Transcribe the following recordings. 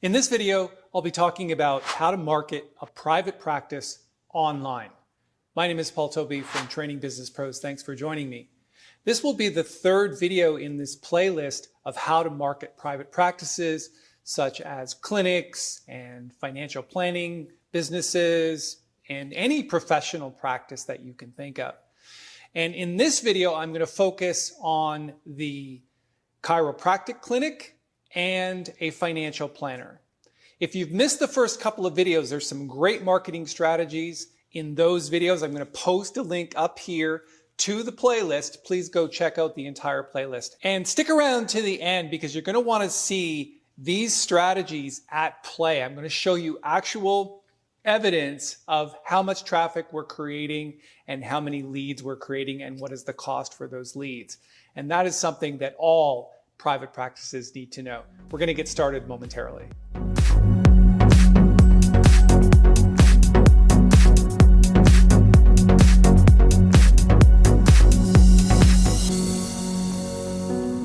In this video, I'll be talking about how to market a private practice online. My name is Paul Tobey from Training Business Pros. Thanks for joining me. This will be the third video in this playlist of how to market private practices, such as clinics and financial planning businesses, and any professional practice that you can think of. And in this video, I'm going to focus on the chiropractic clinic and a financial planner. If you've missed the first couple of videos, there's some great marketing strategies in those videos. I'm going to post a link up here to the playlist. Please go check out the entire playlist. And stick around to the end because you're going to want to see these strategies at play. I'm going to show you actual evidence of how much traffic we're creating and how many leads we're creating and what is the cost for those leads. And that is something that all private practices need to know. We're going to get started momentarily.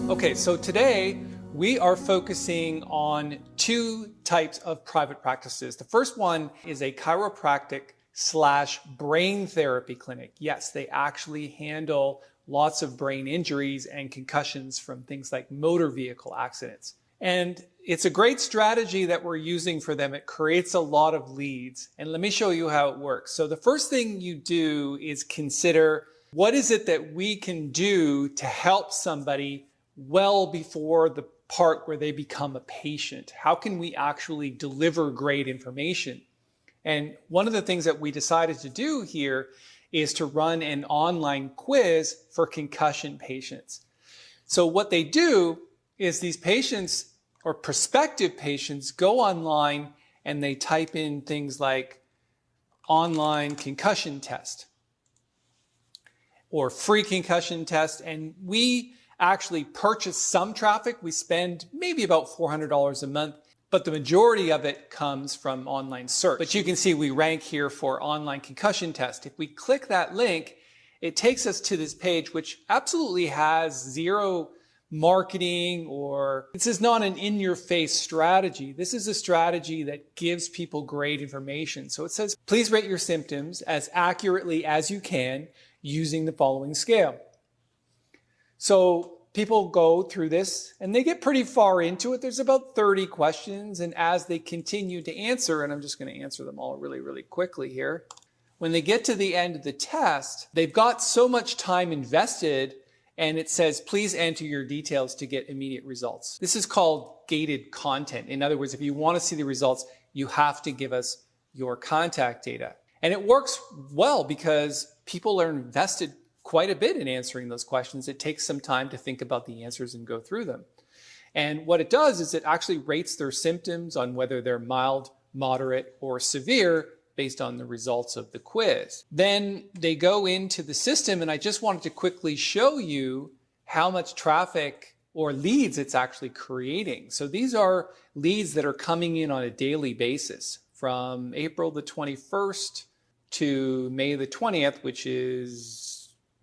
Okay, so today we are focusing on two types of private practices. The first one is a chiropractic / brain therapy clinic. Yes, they actually handle lots of brain injuries and concussions from things like motor vehicle accidents. And it's a great strategy that we're using for them. It creates a lot of leads. And let me show you how it works. So the first thing you do is consider what is it that we can do to help somebody well before the part where they become a patient. How can we actually deliver great information? And one of the things that we decided to do here is to run an online quiz for concussion patients. So what they do is these patients or prospective patients go online and they type in things like online concussion test or free concussion test, and we actually purchase some traffic. We spend maybe about $400 a month, but the majority of it comes from online search. But you can see we rank here for online concussion test. If we click that link, it takes us to this page, which absolutely has zero marketing, or this is not an in-your-face strategy. This is a strategy that gives people great information. So it says, please rate your symptoms as accurately as you can using the following scale. So people go through this and they get pretty far into it. There's about 30 questions. And as they continue to answer, and I'm just going to answer them all really, really quickly here. When they get to the end of the test, they've got so much time invested and it says, please enter your details to get immediate results. This is called gated content. In other words, if you want to see the results, you have to give us your contact data. And it works well because people are invested quite a bit in answering those questions. It takes some time to think about the answers and go through them. And what it does is it actually rates their symptoms on whether they're mild, moderate, or severe based on the results of the quiz. Then they go into the system, and I just wanted to quickly show you how much traffic or leads it's actually creating. So these are leads that are coming in on a daily basis from April the 21st to May the 20th, which is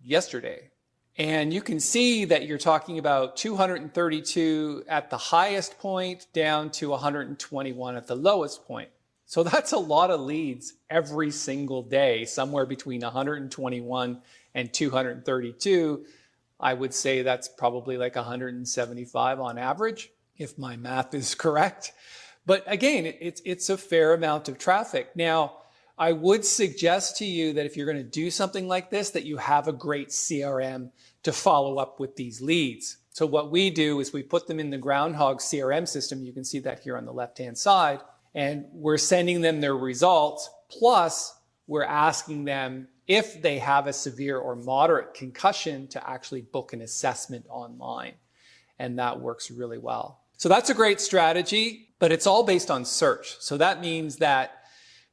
yesterday. And you can see that you're talking about 232 at the highest point down to 121 at the lowest point. So that's a lot of leads every single day, somewhere between 121 and 232. I would say that's probably like 175 on average, if my math is correct. But again, it's a fair amount of traffic. Now, I would suggest to you that if you're going to do something like this, that you have a great CRM to follow up with these leads. So what we do is we put them in the Groundhogg CRM system. You can see that here on the left-hand side. And we're sending them their results. Plus, we're asking them if they have a severe or moderate concussion to actually book an assessment online. And that works really well. So that's a great strategy, but it's all based on search. So that means that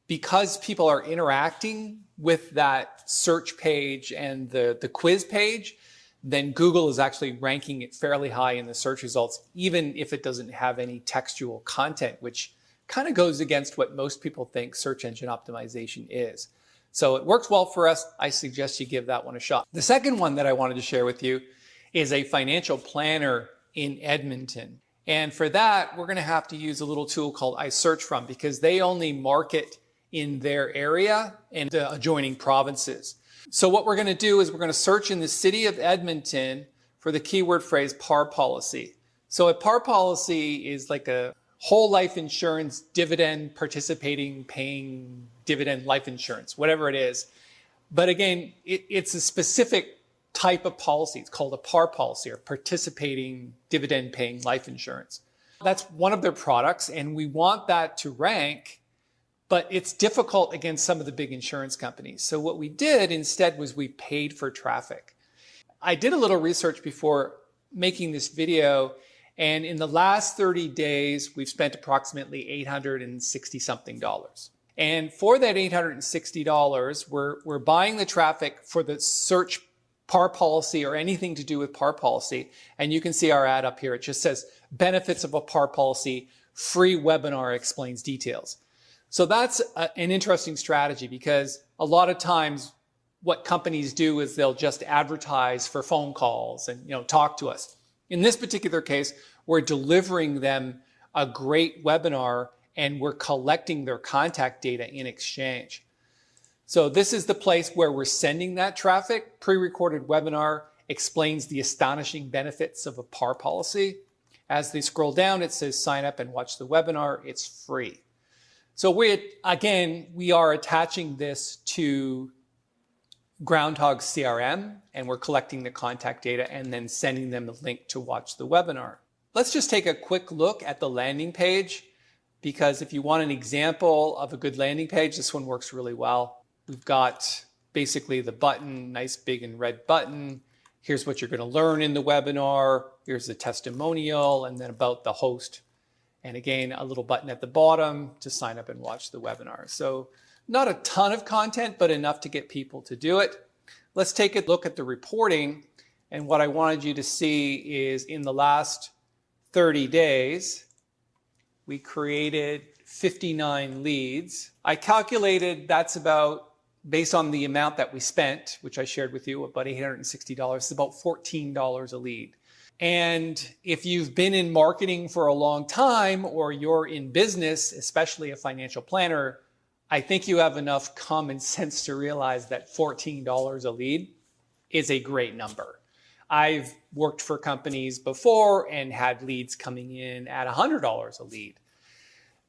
because people are interacting with that search page and the quiz page, then Google is actually ranking it fairly high in the search results, even if it doesn't have any textual content, which kind of goes against what most people think search engine optimization is. So it works well for us. I suggest you give that one a shot. The second one that I wanted to share with you is a financial planner in Edmonton. And for that, we're going to have to use a little tool called I Search From, because they only market in their area and the adjoining provinces. So what we're going to do is we're going to search in the city of Edmonton for the keyword phrase par policy. So a par policy is like a whole life insurance, dividend participating, paying dividend life insurance, whatever it is. But again, it's a specific type of policy. It's called a par policy, or participating dividend paying life insurance. That's one of their products, and we want that to rank, but it's difficult against some of the big insurance companies. So what we did instead was we paid for traffic. I did a little research before making this video, and in the last 30 days, we've spent approximately $860 something. And for that $860, we're buying the traffic for the search par policy or anything to do with par policy. And you can see our ad up here. It just says benefits of a par policy, free webinar explains details. So that's an interesting strategy, because a lot of times what companies do is they'll just advertise for phone calls and talk to us. In this particular case, we're delivering them a great webinar and we're collecting their contact data in exchange. So this is the place where we're sending that traffic. Pre-recorded webinar explains the astonishing benefits of a par policy. As they scroll down, it says sign up and watch the webinar. It's free. So we are attaching this to Groundhogg CRM, and we're collecting the contact data and then sending them the link to watch the webinar. Let's just take a quick look at the landing page, because if you want an example of a good landing page, this one works really well. We've got basically the button, nice big and red button. Here's what you're going to learn in the webinar. Here's the testimonial, and then about the host. And again, a little button at the bottom to sign up and watch the webinar. So not a ton of content, but enough to get people to do it. Let's take a look at the reporting. And what I wanted you to see is in the last 30 days, we created 59 leads. I calculated that's about, based on the amount that we spent, which I shared with you, about $860, it's about $14 a lead. And if you've been in marketing for a long time, or you're in business, especially a financial planner, I think you have enough common sense to realize that $14 a lead is a great number. I've worked for companies before and had leads coming in at $100 a lead.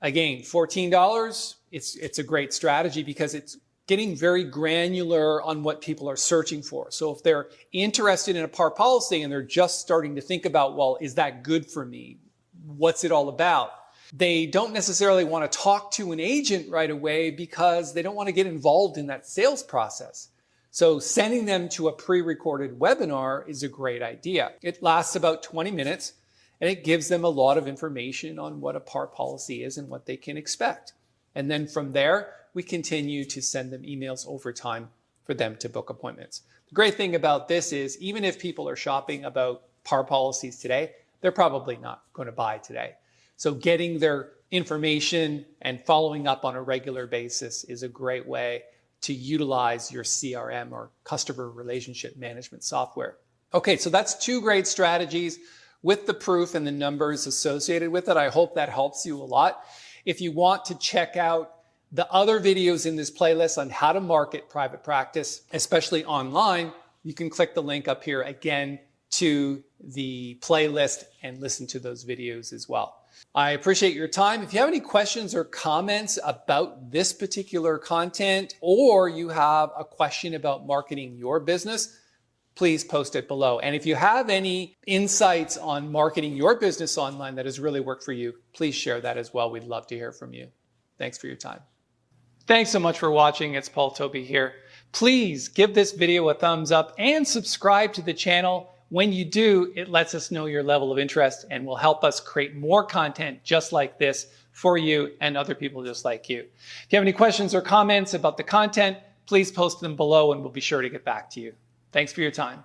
Again, $14, it's a great strategy because it's getting very granular on what people are searching for. So if they're interested in a par policy and they're just starting to think about, well, is that good for me? What's it all about? They don't necessarily want to talk to an agent right away because they don't want to get involved in that sales process. So sending them to a pre-recorded webinar is a great idea. It lasts about 20 minutes and it gives them a lot of information on what a par policy is and what they can expect. And then from there, we continue to send them emails over time for them to book appointments. The great thing about this is even if people are shopping about par policies today, they're probably not going to buy today. So getting their information and following up on a regular basis is a great way to utilize your CRM, or customer relationship management software. Okay, so that's two great strategies with the proof and the numbers associated with it. I hope that helps you a lot. If you want to check out the other videos in this playlist on how to market private practice, especially online, you can click the link up here again to the playlist and listen to those videos as well. I appreciate your time. If you have any questions or comments about this particular content, or you have a question about marketing your business, please post it below. And if you have any insights on marketing your business online that has really worked for you, please share that as well. We'd love to hear from you. Thanks for your time. Thanks so much for watching. It's Tobey here. Please give this video a thumbs up and subscribe to the channel. When you do, it lets us know your level of interest and will help us create more content just like this for you and other people just like you. If you have any questions or comments about the content, please post them below and we'll be sure to get back to you. Thanks for your time.